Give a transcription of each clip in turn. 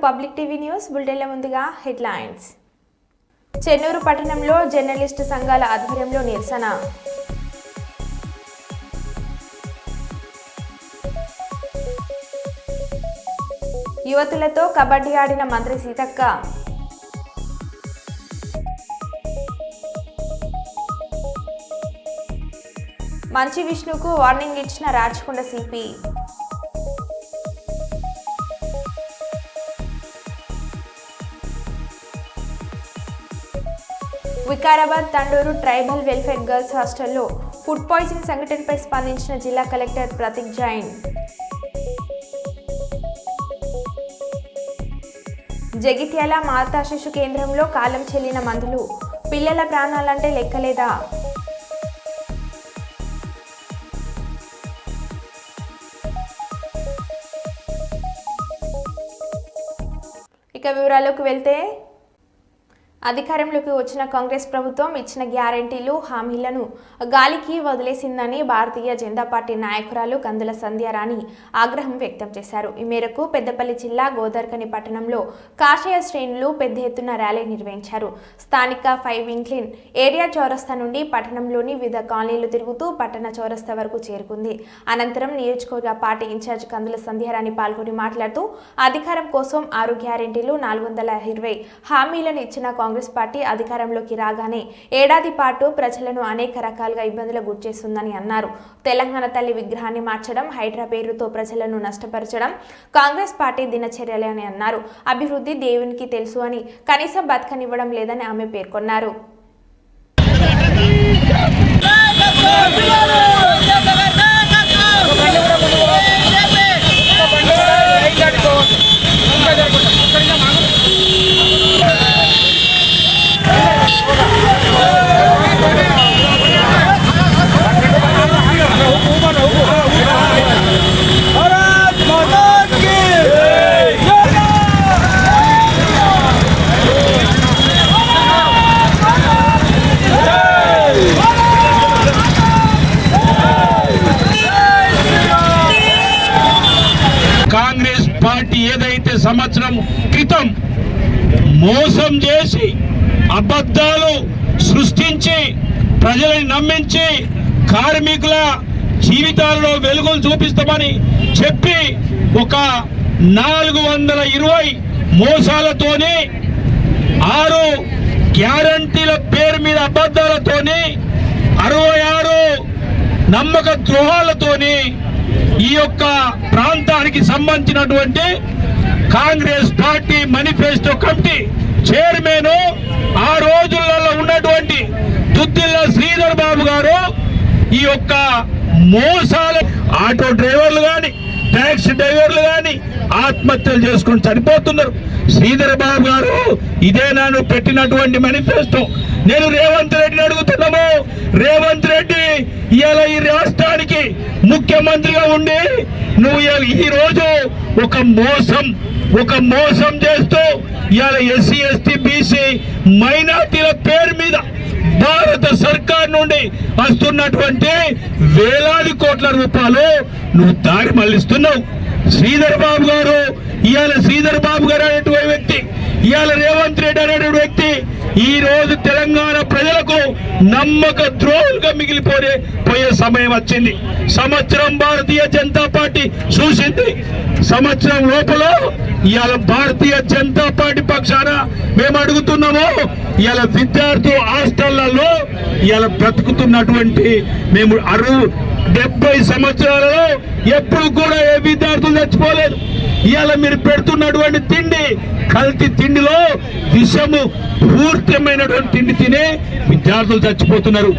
Public TV news బులెటిన్ల ముందుగా headlines. Chennur పట్టణంలో journalist సంఘాల ఆధ్వర్యంలో నిరసన. యువతులతో కబడ్డీ ఆడిన మంత్రి సీతక్క. మంచి విష్ణుకు వార్నింగ్ ఇచ్చిన Rachakonda CP. Vikarabad Tandur tribal welfare girls హాస్టల్లో ఫుడ్ పాయిజన్ సంఘటనపై స్పందించిన జిల్లా కలెక్టర్ ప్రతీక్ జైన్. జగిత్యాల మాతా శిశు కేంద్రంలో కాలం చెల్లిన మందులు, పిల్లల ప్రాణాలంటే లెక్కలేదా? ఇక వివరాల్లోకి వెళ్తే, అధికారంలోకి వచ్చిన కాంగ్రెస్ ప్రభుత్వం ఇచ్చిన గ్యారంటీలు, హామీలను గాలికి వదిలేసిందని భారతీయ జనతా పార్టీ నాయకురాలు కందుల సంధ్యారాణి ఆగ్రహం వ్యక్తం చేశారు. ఈ మేరకు పెద్దపల్లి జిల్లా గోదార్కని పట్టణంలో కాషాయ శ్రేణులు పెద్ద ఎత్తున ర్యాలీ నిర్వహించారు. స్థానిక 5 ఇంక్లిన్ ఏరియా చౌరస్తా నుండి పట్టణంలోని వివిధ కాలనీలు తిరుగుతూ పట్టణ చౌరస్తా వరకు చేరుకుంది. అనంతరం నియోజకవర్గ పార్టీ ఇన్ఛార్జ్ కందుల సంధ్యారాణి పాల్గొని మాట్లాడుతూ, అధికారం కోసం 6 గ్యారంటీలు, 420 హామీలను ఇచ్చిన కాంగ్రెస్ పార్టీ అధికారంలోకి రాగానే ఏడాది పాటు ప్రజలను అనేక రకాలుగా ఇబ్బందులకు గురిచేస్తుందని అన్నారు. తెలంగాణ తల్లి విగ్రహాన్ని మార్చడం, హైడ్రా పేరుతో ప్రజలను నష్టపరచడం కాంగ్రెస్ పార్టీ దినచర్యలే అని అన్నారు. అభివృద్ధి దేవునికి తెలుసు అని కనీసం బతకనివ్వడం లేదని ఆమె పేర్కొన్నారు. కాంగ్రెస్ పార్టీ ఏదైతే సంవత్సరం క్రితం మోసం చేసి అబద్ధాలు సృష్టించి ప్రజలని నమ్మించి కార్మికుల జీవితాల్లో వెలుగులు చూపిస్తామని చెప్పి ఒక 420 మోసాలతోని, 6 గ్యారంటీల పేరు మీద అబద్ధాలతోని, 66 నమ్మక ద్రోహాలతోని ఈ యొక్క ప్రాంతానికి సంబంధించినటువంటి Congress party manifesto committee chairman ఆ రోజులలో ఉన్నటువంటి దుద్దిల్ల శ్రీధర్ బాబు గారు ఈ యొక్క మోసాల ఆటో డ్రైవర్లు కానీ, టాక్సీ డ్రైవర్లు కానీ ఆత్మహత్యలు చేసుకొని చనిపోతున్నారు. శ్రీధర్ బాబు గారు ఇదే నన్ను పెట్టినటువంటి మేనిఫెస్టో. నేను రేవంత్ రెడ్డిని అడుగుతున్నాము, రేవంత్ రెడ్డి ఇవాళ ఈ రాష్ట్రానికి ముఖ్యమంత్రిగా ఉండి నువ్వు ఈ రోజు ఒక మోసం చేస్తూ ఇవాళ ఎస్సీ, ఎస్టీ, బీసీ మైనార్టీల పేరు మీద భారత సర్కార్ నుండి వస్తున్నటువంటి వేలాది కోట్ల రూపాయలు నువ్వు దారి మళ్లిస్తున్నావు. శ్రీధర్ బాబు గారు అనేటువంటి వ్యక్తి, ఇవాళ రేవంత్ రెడ్డి అనేటువంటి వ్యక్తి ఈ రోజు తెలంగాణ ప్రజలకు నమ్మక ద్రోహులుగా మిగిలిపోయే సమయం వచ్చింది. సంవత్సరం భారతీయ జనతా పార్టీ చూసింది. సంవత్సరం లోపల ఇవాళ భారతీయ జనతా పార్టీ పక్షాన మేము అడుగుతున్నాము, ఇవాళ విద్యార్థి హాస్టళ్లలో ఇవాళ బ్రతుకుతున్నటువంటి మేము 70 సంవత్సరాలలో ఎప్పుడు కూడా ఏ విద్యార్థులు చచ్చిపోలేదు. ఇవాళ మీరు పెడుతున్నటువంటి తిండి కల్తీ తిండిలో విషము పూర్తిమైనటువంటి తిండి తినే విద్యార్థులు చచ్చిపోతున్నారు.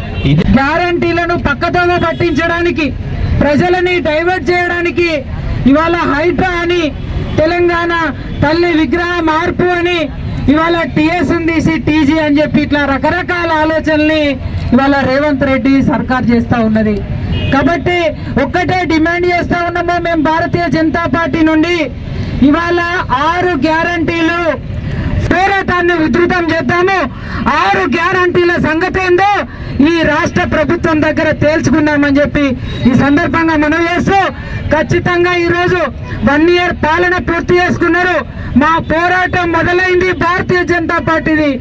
గ్యారంటీలను పక్కదోవ పట్టించడానికి, ప్రజలని డైవర్ట్ చేయడానికి ఇవాళ హైడ్రా అని, తెలంగాణ తల్లి విగ్రహ మార్పు అని, ఇవాళ టీఎస్ని తీసి టీజీ అని చెప్పి ఇట్లా రకరకాల ఆలోచనల్ని ఇవాళ రేవంత్ రెడ్డి సర్కార్ చేస్తూ ఉన్నది. కాబట్టి ఒక్కటే డిమాండ్ చేస్తూ ఉన్నాము మేము భారతీయ జనతా పార్టీ నుండి, ఇవాళ 6 గ్యారంటీలు పోరాటాన్ని విస్తృతం చేద్దాము. 6 గ్యారంటీల సంగతి ఏందో ఈ రాష్ట్ర ప్రభుత్వం దగ్గర తేల్చుకున్నామని చెప్పి ఈ సందర్భంగా మనం చేస్తూ ఖచ్చితంగా ఈరోజు 1 ఇయర్ పాలన పూర్తి చేసుకున్నారు. మా పోరాటం మొదలైంది భారతీయ జనతా పార్టీది.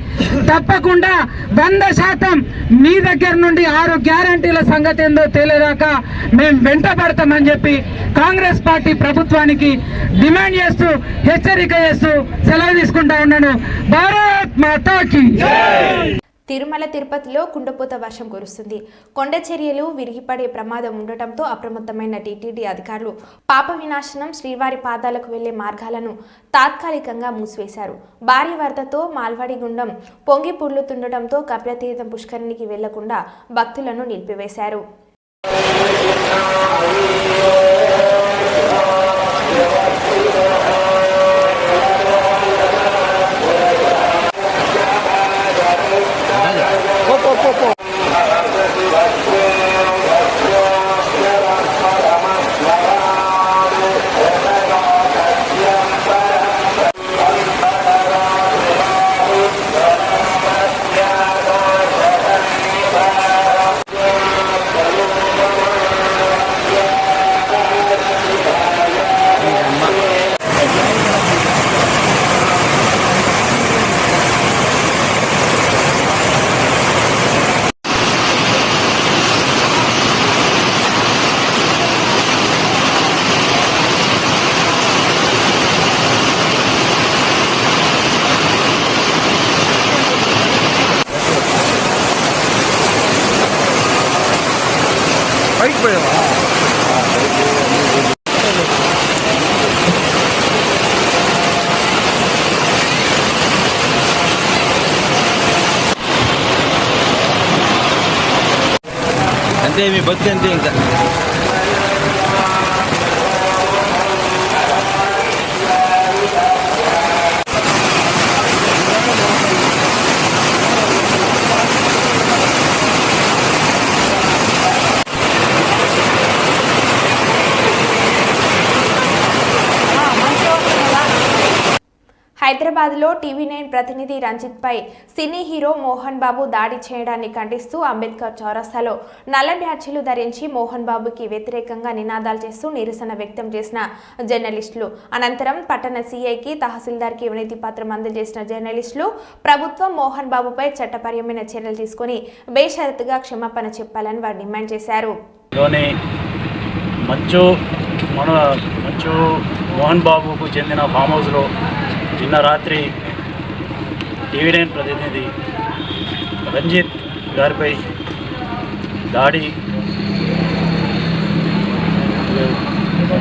తప్పకుండా 100% మీ దగ్గర నుండి 6 గ్యారంటీల సంగతి ఏందో తేలేదాకా మేము వెంటబడతామని చెప్పి కాంగ్రెస్ పార్టీ ప్రభుత్వానికి డిమాండ్ చేస్తూ హెచ్చరిక చేస్తూ సెలవు తీసుకుంటా ఉన్నాను. భారత్ మాతాకి. తిరుమల తిరుపతిలో కుండపోత వర్షం కురుస్తుంది. కొండ చర్యలు విరిగిపడే ప్రమాదం ఉండటంతో అప్రమత్తమైన టీటీడీ అధికారులు పాప వినాశనం శ్రీవారి పాదాలకు వెళ్లే మార్గాలను తాత్కాలికంగా మూసివేశారు. భారీ వరదతో మాల్వాడి గుండం పొంగి పొర్లుతుండటంతో కపిలతీర్థం పుష్కరిణికి వెళ్లకుండా భక్తులను నిలిపివేశారు. అంతే మీ భక్తి అంతే ఇంకా. హైదరాబాద్లో టీవీ9 ప్రతినిధి రంజిత్పై సినీ హీరో మోహన్ బాబు దాడి చేయడాన్ని ఖండిస్తూ అంబేద్కర్ చౌరస్తాలో నల్ల బ్యాడ్జీలు ధరించి మోహన్ బాబుకి వ్యతిరేకంగా నినాదాలు చేస్తూ నిరసన వ్యక్తం చేసిన జర్నలిస్టులు. అనంతరం పట్టణ సీఐకి తహసీల్దార్కి వినతి పత్రం అందజేసిన జర్నలిస్టులు ప్రభుత్వం మోహన్ బాబుపై చట్టపరమైన చర్యలు తీసుకుని బేషరతుగా క్షమాపణ చెప్పాలని వారు డిమాండ్ చేశారు. మంచు మోహన్ బాబుకు చెందిన ఫామ్ హౌస్లో నిన్న రాత్రి టీవీ9 ప్రతినిధి రంజిత్ గారిపై దాడి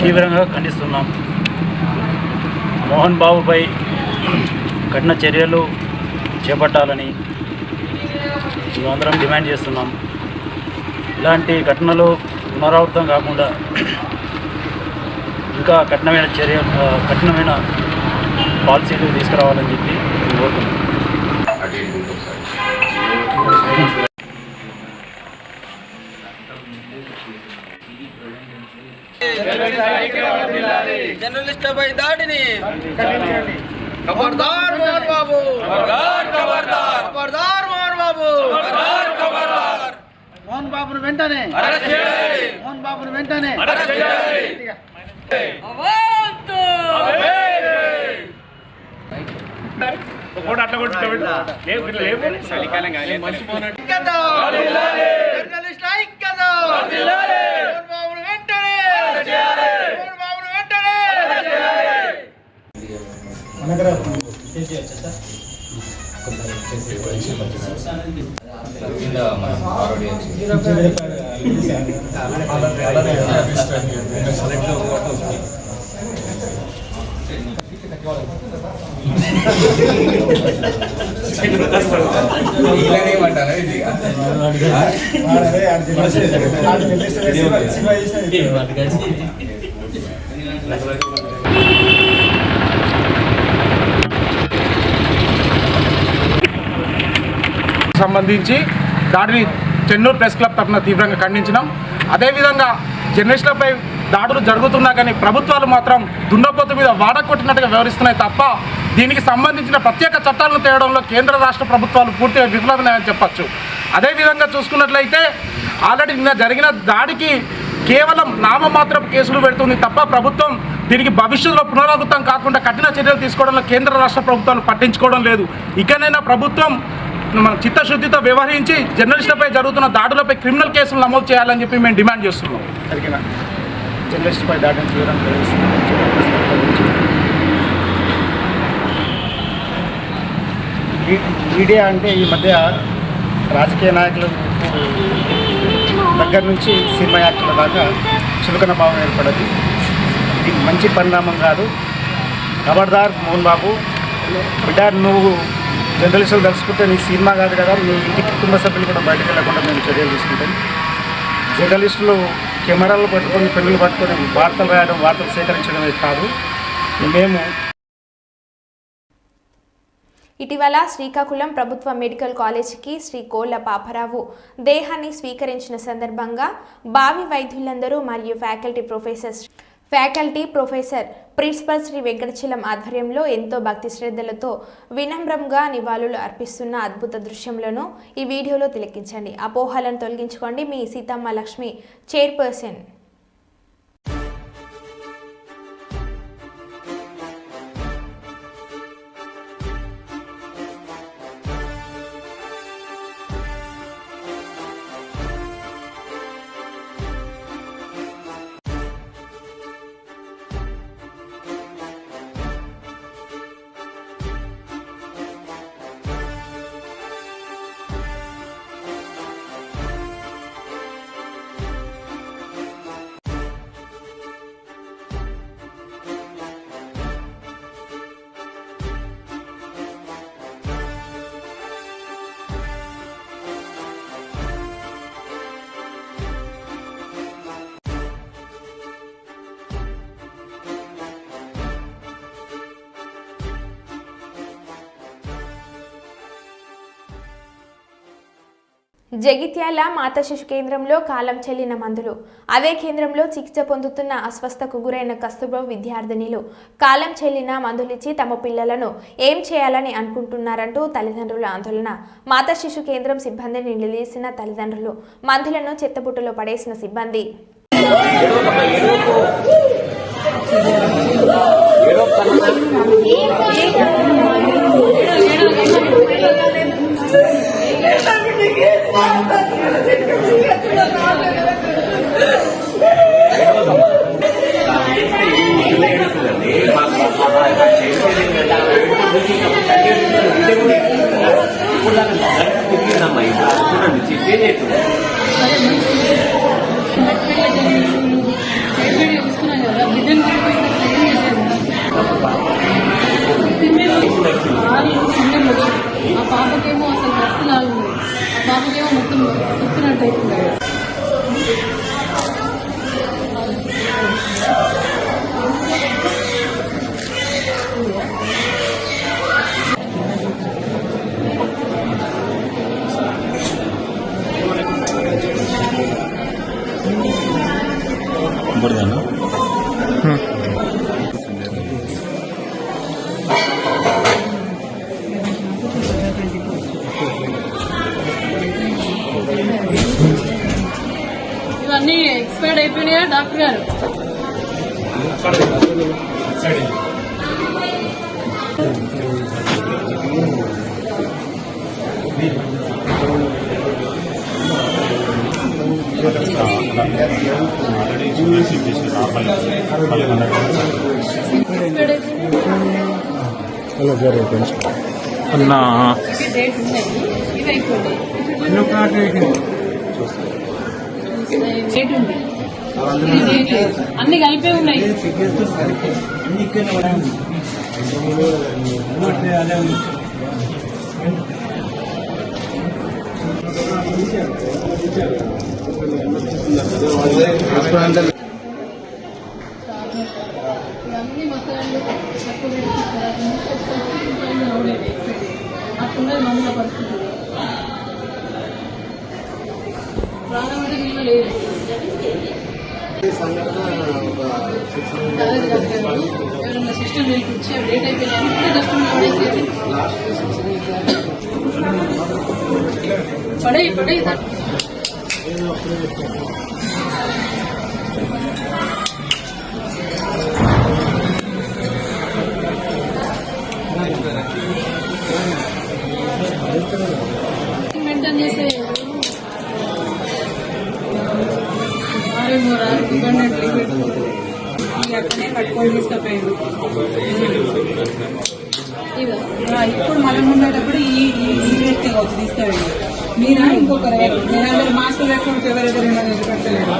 తీవ్రంగా ఖండిస్తున్నాం. మోహన్ బాబుపై కఠిన చర్యలు చేపట్టాలని మేమందరం డిమాండ్ చేస్తున్నాం. ఇలాంటి ఘటనలు పునరావృతం కాకుండా ఇంకా కఠినమైన పాలసీలు తీసుకురావాలని చెప్పి కోరుతున్నాం. జర్నలిస్టులపై దాడిని ఖబర్దార్ మోహన్ బాబు, ఖబర్దార్ మోహన్ బాబు, మోహన్ బాబును వెంటనే మోహన్ బాబును వెంటనే సంబంధించి దాడిని చెన్నూరు ప్రెస్ క్లబ్ తరఫున తీవ్రంగా ఖండించినాం. అదేవిధంగా జర్నలిస్టులపై దాడులు జరుగుతున్నా కానీ ప్రభుత్వాలు మాత్రం దున్నపోతు మీద వాడకొట్టినట్టుగా వ్యవహరిస్తున్నాయి తప్ప దీనికి సంబంధించిన ప్రత్యేక చట్టాలను తేవడంలో కేంద్ర రాష్ట్ర ప్రభుత్వాలు పూర్తిగా విఫలమయ్యాయని చెప్పచ్చు. అదేవిధంగా చూసుకున్నట్లయితే ఆల్రెడీ నిన్న జరిగిన దాడికి కేవలం నామమాత్రపు కేసులు పెడుతుంది తప్ప ప్రభుత్వం దీనికి భవిష్యత్తులో పునరావృతం కాకుండా కఠిన చర్యలు తీసుకోవడంలో కేంద్ర రాష్ట్ర ప్రభుత్వాలు పట్టించుకోవడం లేదు. ఇకనైనా ప్రభుత్వం మన చిత్తశుద్ధితో వ్యవహరించి జర్నలిస్టులపై జరుగుతున్న దాడులపై క్రిమినల్ కేసులు నమోదు చేయాలని చెప్పి మేము డిమాండ్ చేస్తున్నాం. జరిగిన జర్నలిస్టుపై దాడిని తీవ్రంగా ఖండిస్తున్నాం. మీడియా అంటే ఈ మధ్య రాజకీయ నాయకుల దగ్గర నుంచి సినిమా యాక్టర్ల దాకా చులకన భావం ఏర్పడది. ఇది మంచి పరిణామం కాదు. ఖబర్దార్ మోహన్ బాబు, బిడ్డ నువ్వు జర్నలిస్టులు తెలుసుకుంటే నీ సినిమా కాదు కదా, నీ ఇంటి కుటుంబ సభ్యులు కూడా బయటకు వెళ్ళకుండా మేము చర్యలు తీసుకుంటాం. జర్నలిస్టులు కెమెరాలు పట్టుకొని పెన్నులు పట్టుకొని వార్తలు రాయడం, వార్తలు సేకరించడమే కాదు. మేము ఇటీవల శ్రీకాకుళం ప్రభుత్వ మెడికల్ కాలేజీకి శ్రీ కోళ్ల పాపరావు దేహాన్ని స్వీకరించిన సందర్భంగా భావి వైద్యులందరూ మరియు faculty professor principal Shri Venkatachalam ఆధ్వర్యంలో ఎంతో భక్తి శ్రద్ధలతో వినమ్రంగా నివాళులు అర్పిస్తున్న అద్భుత దృశ్యంలను ఈ వీడియోలో తిలకించండి. అపోహలను తొలగించుకోండి. మీ సీతమ్మ లక్ష్మి, చైర్పర్సన్. జగిత్యాల మాతా శిశు కేంద్రంలో కాలం చెల్లిన మందులు. అదే కేంద్రంలో చికిత్స పొందుతున్న అస్వస్థకు గురైన కస్తూర్బా విద్యార్థినిలు కాలం చెల్లిన మందులిచ్చి తమ పిల్లలను ఏం చేయాలని అనుకుంటున్నారంటూ తల్లిదండ్రుల ఆందోళన. మాతా శిశు కేంద్రం సిబ్బందిని నిలదీసిన తల్లిదండ్రులు, మందులను చెత్తబుట్టలో పడేసిన సిబ్బంది. ఆ పాపకేమో అసలు రక్తనాలు ఉన్నాయి, ఆ పాపకేమో మొత్తం తిప్పినట్టయితుంది. ఇవన్నీ ఎక్స్పైర్డ్ అయిపోయినాయా డాక్టర్ గారు? డేట్ ఉన్నాయి, ఇవి అయిపోయినాయి. డేట్ ఉంది, అన్ని కలిపే ఉన్నాయి. అన్ని మసాలాలు తక్కువ అట్టున్నది మందుల పరిస్థితి. ప్రాణం అంటే నిన్న లేదు. ఎవరన్నా సిస్టమ్ వెళ్ళిపించి డేట్ అయిపోయినా జస్ట్ పడే పడే మెయింటైన్ చేసే అక్కడనే పట్టుకొని తీసుకుపోయాడు. ఇప్పుడు మనం ఉండేటప్పుడు ఈ వ్యక్తి వచ్చి తీసుకుపోయాడు. మీరా ఇంకొకరు నేను మాస్క్ లేకుండా ఎవరెవరు పెట్టలేదు.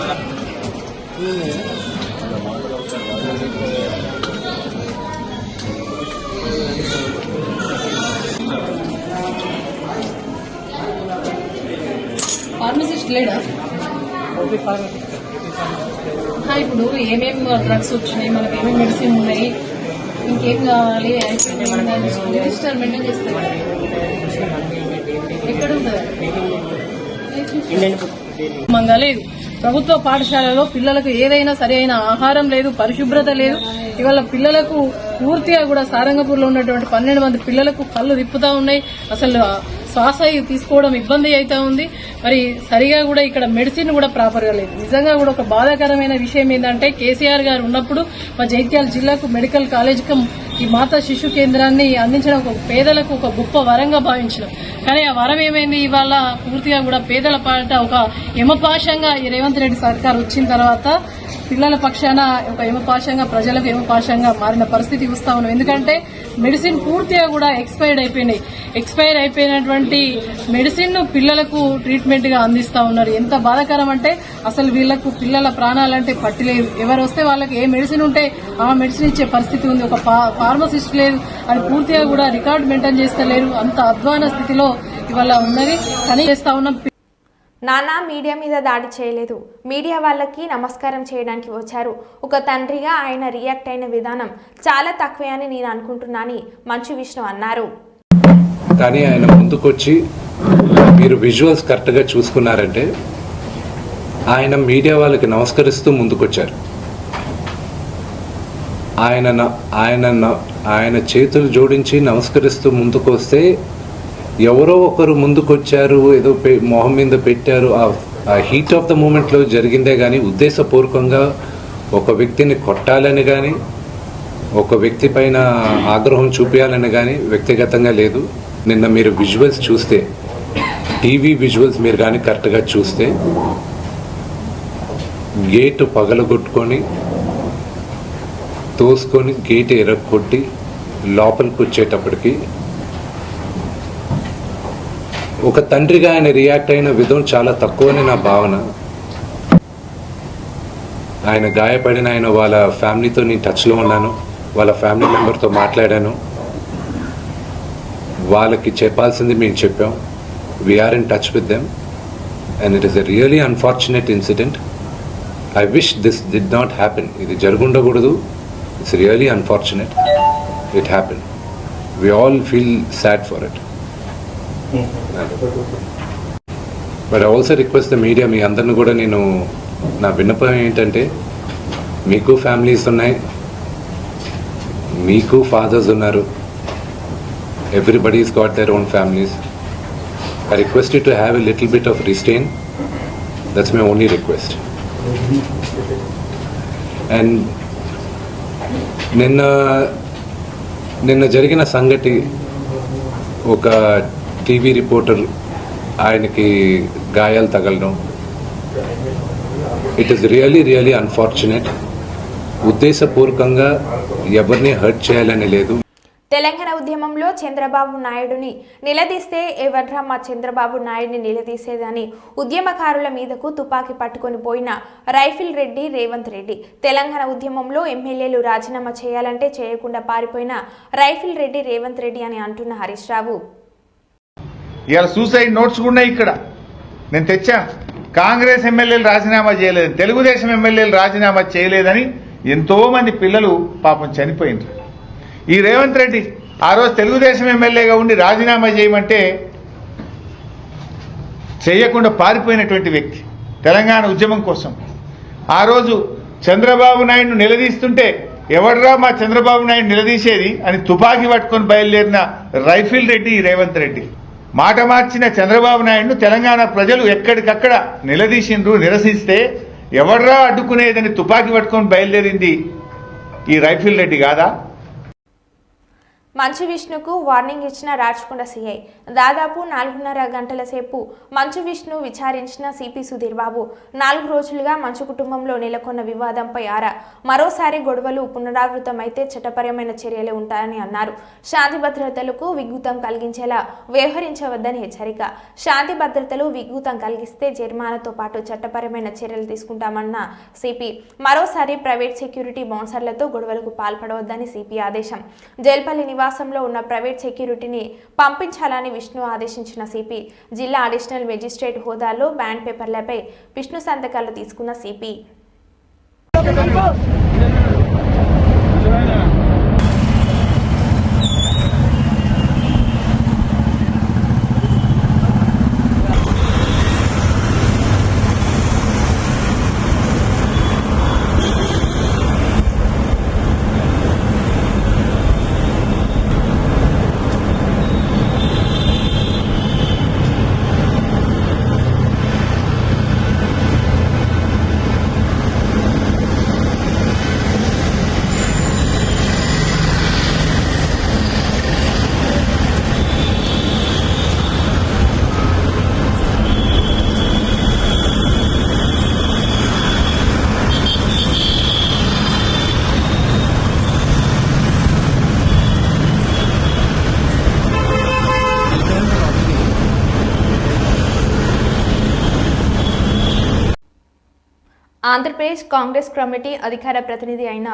ఫార్మసిస్ట్ లేడా? ఇప్పుడు ఏమేమి డ్రగ్స్ వచ్చినాయి, మనకి ఏమేమి మెడిసిన్ ఉన్నాయి, ఇంకేం కావాలి రిజిస్టర్ మెయింటైన్ చేస్తారు. ఎక్కడ ఉంటుంది మంగలేదు. ప్రభుత్వ పాఠశాలలో పిల్లలకు ఏదైనా సరైన ఆహారం లేదు, పరిశుభ్రత లేదు. ఇవాళ పిల్లలకు పూర్తిగా కూడా సారంగపూర్లో ఉన్నటువంటి 12 మంది పిల్లలకు కళ్ళు తిప్పుతా ఉన్నాయి. అసలు శ్వాస తీసుకోవడం ఇబ్బంది అవుతా ఉంది. మరి సరిగా కూడా ఇక్కడ మెడిసిన్ కూడా ప్రాపర్ గా లేదు. నిజంగా కూడా ఒక బాధాకరమైన విషయం ఏంటంటే కేసీఆర్ గారు ఉన్నప్పుడు మా జగిత్యాల జిల్లాకు మెడికల్ కాలేజ్ ఈ మాతా శిశు కేంద్రాన్ని అందించడం ఒక పేదలకు ఒక గొప్ప వరంగా భావించడం. కానీ ఆ వరం ఏమైంది? ఇవాళ పూర్తిగా కూడా పేదల పాట ఒక యమపాశంగా ఈ రేవంత్ రెడ్డి సర్కార్ వచ్చిన తర్వాత పిల్లల పక్షాన ఒక యమపాశంగా, ప్రజలకు యమపాశంగా మారిన పరిస్థితి చూస్తా ఉన్నాం. ఎందుకంటే మెడిసిన్ పూర్తిగా కూడా ఎక్స్పైర్డ్ అయిపోయినాయి. ఎక్స్పైర్ అయిపోయినటువంటి మెడిసిన్ ను పిల్లలకు ట్రీట్మెంట్ గా అందిస్తా ఉన్నారు. ఎంత బాధాకరం అంటే అసలు వీళ్లకు పిల్లల ప్రాణాలంటే పట్టిలేదు. ఎవరు వస్తే వాళ్ళకి ఏ మెడిసిన్ ఉంటే ఆ మెడిసిన్ ఇచ్చే పరిస్థితి ఉంది. ఒక ఫార్మసిస్ట్ లేదు, అది పూర్తిగా కూడా రికార్డు మెయింటైన్ చేస్తలేరు. అంత అధ్వాన స్థితిలో ఇవాళ ఉన్నది. కానీ చేస్తా ఉన్నాం. నాన్న మీడియా మీద దాడి చేయలేదు, మీడియా వాళ్ళకి నమస్కారం చేయడానికి వచ్చారు. ఒక తండ్రిగా ఆయన రియాక్ట్ అయిన విధానం చాలా తక్కువే అని నేను అనుకుంటున్నానని మంచు విష్ణు అన్నారు. కానీ ఆయన ముందుకొచ్చి మీరు విజువల్స్ కరెక్ట్గా చూసుకున్నారంటే ఆయన మీడియా వాళ్ళకి నమస్కరిస్తూ ముందుకొచ్చారు. ఆయన చేతులు జోడించి నమస్కరిస్తూ ముందుకు వస్తే ఎవరో ఒకరు ముందుకొచ్చారు, ఏదో మొహం మీద పెట్టారు. ఆ హీట్ ఆఫ్ ద మూమెంట్లో జరిగిందే కానీ ఉద్దేశపూర్వకంగా ఒక వ్యక్తిని కొట్టాలని కానీ ఒక వ్యక్తి పైన ఆగ్రహం చూపించాలని కానీ వ్యక్తిగతంగా లేదు. నిన్న మీరు విజువల్స్ చూస్తే, టీవీ విజువల్స్ మీరు కానీ కరెక్ట్గా చూస్తే గేటు పగలగొట్టుకొని తోసుకొని గేటు ఎరగొట్టి లోపలికి వచ్చేటప్పటికి ఒక తండ్రిగా ఆయన రియాక్ట్ అయిన విధం చాలా తక్కువని నా భావన. ఆయన గాయపడిన ఆయన వాళ్ళ ఫ్యామిలీతో నేను టచ్లో ఉన్నాను, వాళ్ళ ఫ్యామిలీ మెంబర్తో మాట్లాడాను. వాళ్ళకి చెప్పాల్సింది మేము చెప్పాం. We're in touch with them and it is a really unfortunate incident. I wish this did not happen. ఇది జరుగుండకూడదు. It's really unfortunate. It happen. We all feel sad for it. But I also request the media, మీ అందరిని కూడా నేను నా విన్నపం ఏంటంటే, మీకు ఫ్యామిలీస్ ఉన్నాయి, మీకు ఫాదర్స్ ఉన్నారు, everybody's got their own families. I request you to have a little bit of restraint. That's my only request. And నిన్న జరిగిన సంగతి, ఒక టీవీ రిపోర్టర్ ఆయనకి గాయాలు తగలడం, ఇట్ ఈస్ రియలీ అన్ఫార్చునేట్. ఉద్దేశపూర్వకంగా ఎవరిని హర్ట్ చేయాలని లేదు. తెలంగాణ ఉద్యమంలో చంద్రబాబు నాయుడుని నిలదీస్తే ఎవర్రా మా చంద్రబాబు నాయుడిని నిలదీసేదని ఉద్యమకారుల మీదకు తుపాకీ పట్టుకొని పోయిన రైఫిల్ రెడ్డి రేవంత్ రెడ్డి. తెలంగాణ ఉద్యమంలో ఎమ్మెల్యేలు రాజీనామా చేయాలంటే చేయకుండా పారిపోయిన రైఫిల్ రెడ్డి రేవంత్ రెడ్డి అని అంటున్న హరీష్ రావు. ఇవాళ సూసైడ్ నోట్స్ కూడా ఇక్కడ నేను తెచ్చా. కాంగ్రెస్ ఎమ్మెల్యేలు రాజీనామా చేయలేదు, తెలుగుదేశం ఎమ్మెల్యేలు రాజీనామా చేయలేదని ఎంతోమంది పిల్లలు పాపం చనిపోయింది. ఈ రేవంత్ రెడ్డి ఆ రోజు తెలుగుదేశం ఎమ్మెల్యేగా ఉండి రాజీనామా చేయమంటే చేయకుండా పారిపోయినటువంటి వ్యక్తి తెలంగాణ ఉద్యమం కోసం. ఆ రోజు చంద్రబాబు నాయుడును నిలదీస్తుంటే ఎవడ్రా మా చంద్రబాబు నాయుడు నిలదీసేది అని తుపాకీ పట్టుకొని బయలుదేరిన రైఫిల్ రెడ్డి ఈ రేవంత్ రెడ్డి. మాట మార్చిన చంద్రబాబు నాయుడును తెలంగాణ ప్రజలు ఎక్కడికక్కడ నిలదీసిండ్రు. నిరసిస్తే ఎవడ్రా అడ్డుకునేదని తుపాకీ పట్టుకొని బయలుదేరింది ఈ రైఫిల్ రెడ్డి కాదా? మంచు విష్ణుకు వార్నింగ్ ఇచ్చిన రాచకొండ సీఐ. దాదాపు 4.5 గంటల సేపు మంచు విష్ణు విచారించిన సిపి సుధీర్ బాబు 4 రోజులుగా మంచు కుటుంబంలో నెలకొన్న వివాదంపై ఆరా. మరోసారి గొడవలు పునరావృతమైతే చట్టపరమైన చర్యలే ఉంటాయని అన్నారు. శాంతి భద్రతలకు విఘాతం కలిగించేలా వ్యవహరించవద్దని హెచ్చరిక. శాంతి భద్రతలు విఘాతం కలిగిస్తే జరిమానాతో పాటు చట్టపరమైన చర్యలు తీసుకుంటామన్న సిపి. మరోసారి ప్రైవేట్ సెక్యూరిటీ బౌన్సర్లతో గొడవలకు పాల్పడవద్దని సిపి ఆదేశం. జైల్పల్లి నివాసంలో ఉన్న ప్రైవేట్ సెక్యూరిటీని పంపించాలని విష్ణు ఆదేశించిన సిపి. జిల్లా అడిషనల్ మెజిస్ట్రేట్ హోదాలో బ్యాండ్ పేపర్లపై విష్ణు సంతకాలు తీసుకున్న సిపి. ఆంధ్రప్రదేశ్ కాంగ్రెస్ కమిటీ అధికార ప్రతినిధి అయిన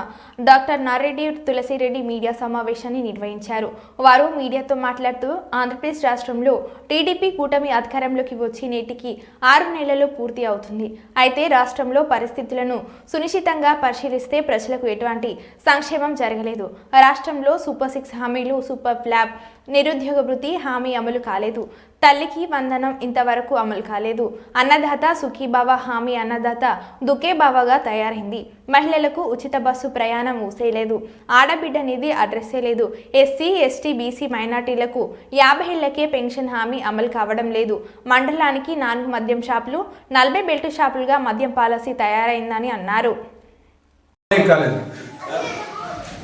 డాక్టర్ నారెడ్డి తులసిరెడ్డి మీడియా సమావేశాన్ని నిర్వహించారు. వారు మీడియాతో మాట్లాడుతూ ఆంధ్రప్రదేశ్ రాష్ట్రంలో టీడీపీ కూటమి అధికారంలోకి వచ్చి నేటికి 6 నెలలు పూర్తి అవుతుంది. అయితే రాష్ట్రంలో పరిస్థితులను సునిశ్చితంగా పరిశీలిస్తే ప్రజలకు ఎటువంటి సంక్షేమం జరగలేదు. రాష్ట్రంలో సూపర్ 6 హామీలు, సూపర్ ఫ్లాప్, నిరుద్యోగ వృత్తి హామీ అమలు కాలేదు. తల్లికి వందనం ఇంతవరకు అమలు కాలేదు. అన్నదాత సుఖీబావ హామీ అన్నదాత దుకేబావగా తయారైంది. మహిళలకు ఉచిత బస్సు ప్రయాణం ఊసేయలేదు. ఆడబిడ్డ నిధి అడ్రస్సే లేదు. ఎస్సీ, ఎస్టీ, బీసీ మైనార్టీలకు 50 ఏళ్లకే పెన్షన్ హామీ అమలు కావడం లేదు. మండలానికి 4 మద్యం షాపులు, 40 బెల్ట్ షాపులుగా మద్యం పాలసీ తయారైందని అన్నారు.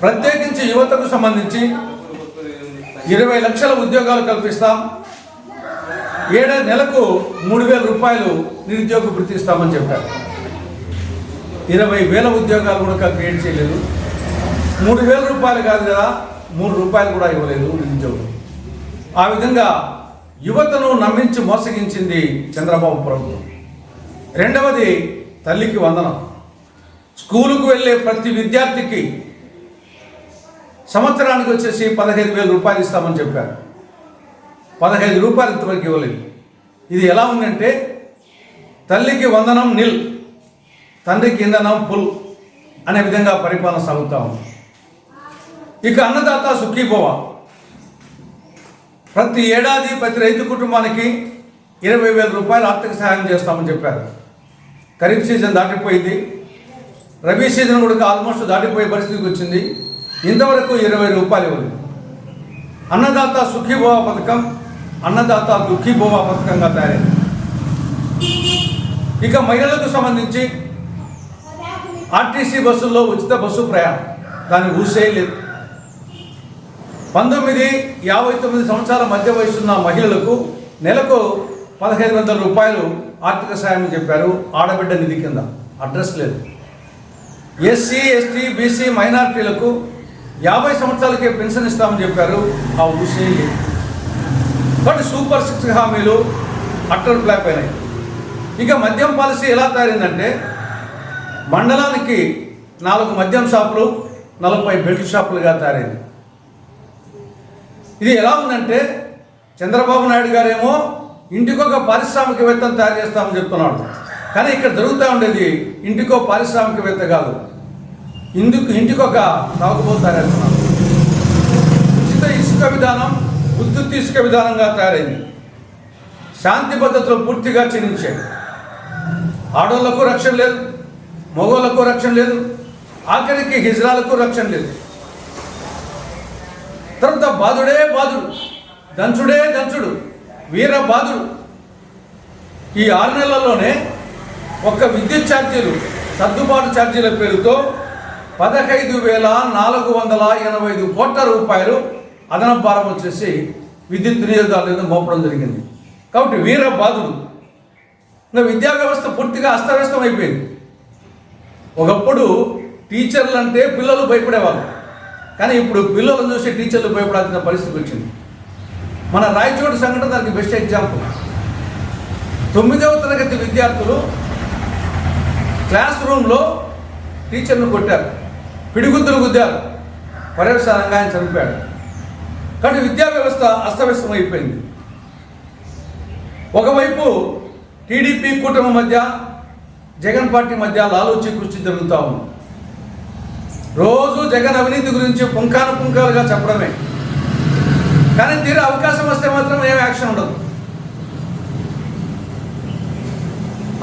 ప్రత్యేకించి యువతకు సంబంధించి 20 లక్షల ఉద్యోగాలు కల్పిస్తాం. నెలకు 3,000 రూపాయలు నిరుద్యోగ వృత్తి ఇస్తామని చెప్పారు. 20,000 ఉద్యోగాలు కూడా క్రియేట్ చేయలేదు. 3,000 రూపాయలు కాదు కదా, 3 రూపాయలు కూడా ఇవ్వలేదు నిరుద్యోగులు. ఆ విధంగా యువతను నమ్మించి మోసగించింది చంద్రబాబు ప్రభుత్వం. రెండవది తల్లికి వందనం. స్కూలుకు వెళ్ళే ప్రతి విద్యార్థికి సంవత్సరానికి వచ్చేసి 15,000 రూపాయలు ఇస్తామని చెప్పారు. 15 రూపాయలు ఇంతవరకు ఇవ్వలేదు. ఇది ఎలా ఉందంటే తల్లికి వందనం నిల్, తండ్రికి ఇంధనం ఫుల్ అనే విధంగా పరిపాలన సాగుతూ ఉంది. ఇక అన్నదాత సుఖీభవ, ప్రతి ఏడాది ప్రతి రైతు కుటుంబానికి 20,000 రూపాయలు ఆర్థిక సహాయం చేస్తామని చెప్పారు. ఖరీఫ్ సీజన్ దాటిపోయింది, రబీ సీజన్ కూడా ఆల్మోస్ట్ దాటిపోయే పరిస్థితికి వచ్చింది. ఇంతవరకు 20 రూపాయలు ఇవ్వలేదు. అన్నదాత సుఖీభవ పథకం అన్నదాత దుఃఖీభవ పథకంగా తయారైంది. ఇక మహిళలకు సంబంధించి ఆర్టీసీ బస్సుల్లో ఉచిత బస్సు ప్రయాణం, దాన్ని ఊసేయలేదు. 19-59 సంవత్సరాల మధ్య వయసున్న మహిళలకు నెలకు 1,500 రూపాయలు ఆర్థిక సాయం చెప్పారు. ఆడబిడ్డ నిధి కింద అడ్రస్ లేదు. ఎస్సీ, ఎస్టీ, బీసీ మైనార్టీలకు 50 సంవత్సరాలకే పెన్షన్ ఇస్తామని చెప్పారు. ఆ ఊసే లేదు. బట్ సూపర్ 6 హామీలు అట్టర్ ఫ్లాప్ అయినాయి. ఇక మద్యం పాలసీ ఎలా తయారైందంటే మండలానికి 4 మద్యం షాపులు, 40 బెల్ట్ షాపులుగా తయారైంది. ఇది ఎలా ఉందంటే చంద్రబాబు నాయుడు గారేమో ఇంటికొక పారిశ్రామికవేత్తను తయారు చేస్తామని చెప్తున్నాడు. కానీ ఇక్కడ జరుగుతూ ఉండేది ఇంటికో పారిశ్రామికవేత్త కాదు, ఇంటికొక తాగుబోతు తయారవుతున్నారు. ఉచిత ఇసుక విధానం ఉద్ధృతి ఇసుక విధానంగా తయారైంది. శాంతి భద్రతలు పూర్తిగా క్షీణించాయి. ఆడోళ్లకు రక్షణ లేదు, మగోళ్లకు రక్షణ లేదు, ఆఖరికి హిజ్రాలకు రక్షణ లేదు. తర్వాత బాధుడే బాధుడు, దంచుడే దంచుడు, వీరబాదుడు ఈ 6 నెలల్లోనే ఒక్క విద్యుత్ ఛార్జీలు సర్దుబాటు ఛార్జీల పేరుతో 15,485 కోట్ల రూపాయలు అదనపు భారం వచ్చేసి విద్యుత్ వినియోగదారుల మీద మోపడం జరిగింది. కాబట్టి వీరబాదుడు. ఇంకా విద్యా వ్యవస్థ పూర్తిగా అస్తవ్యస్తం అయిపోయింది. ఒకప్పుడు టీచర్లు అంటే పిల్లలు భయపడేవాళ్ళు, కానీ ఇప్పుడు పిల్లలను చూసి టీచర్లు భయపడాల్సిన పరిస్థితి వచ్చింది. మన రాయచోటి సంఘటన దానికి బెస్ట్ ఎగ్జాంపుల్. 9వ తరగతి విద్యార్థులు క్లాస్ రూమ్లో టీచర్ను కొట్టారు, పిడిగుద్దులు గుద్దారు, పర్యవసానంగా ఆయన చనిపోయాడు. కాబట్టి విద్యా వ్యవస్థ అస్తవ్యస్తం అయిపోయింది. ఒకవైపు టీడీపీ కూటమి మధ్య, జగన్ పార్టీ మధ్య లాలూచి కుర్చీ జరుగుతూ ఉంది. రోజు జగన్ అవినీతి గురించి పుంకాలుగా చెప్పడమే, కానీ తీరా అవకాశం వస్తే మాత్రం ఏం యాక్షన్ ఉండదు.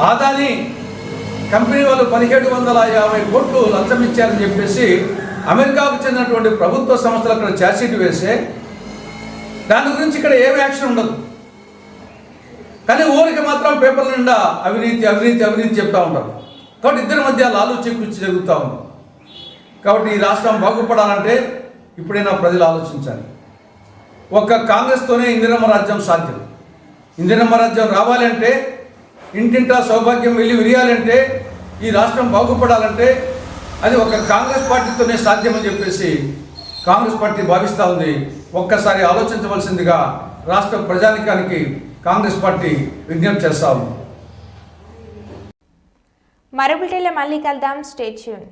ఆదాని కంపెనీ వాళ్ళు 1750 కోట్లు లంచం ఇచ్చారని చెప్పేసి అమెరికాకు చెందినటువంటి ప్రభుత్వ సంస్థలు అక్కడ ఛార్జ్షీట్ వేస్తే దాని గురించి ఇక్కడ ఏం యాక్షన్ ఉండదు. కానీ ఊరికి మాత్రం పేపర్ల నిండా అవినీతి అవినీతి అవినీతి చెప్తూ ఉంటారు. కాబట్టి ఇద్దరి మధ్య లాలూచి కుర్చీ జరుగుతూ ఉంది. కాబట్టి ఈ రాష్ట్రం బాగుపడాలంటే ఇప్పుడైనా ప్రజలు ఆలోచించాలి. ఒక్క కాంగ్రెస్తోనే ఇందిరమ్మ రాజ్యం సాధ్యం. ఇందిరమ్మ రాజ్యం రావాలంటే, ఇంటింటా సౌభాగ్యం వెళ్ళి విరియాలంటే, ఈ రాష్ట్రం బాగుపడాలంటే అది ఒక కాంగ్రెస్ పార్టీతోనే సాధ్యమని చెప్పేసి కాంగ్రెస్ పార్టీ భావిస్తూ ఉంది. ఒక్కసారి ఆలోచించవలసిందిగా రాష్ట్ర ప్రజానికానికి కాంగ్రెస్ పార్టీ విజ్ఞప్తి చేస్తా ఉంది. మరో బిల్టన్లో మళ్ళీ కలుద్దాం. Stay tune.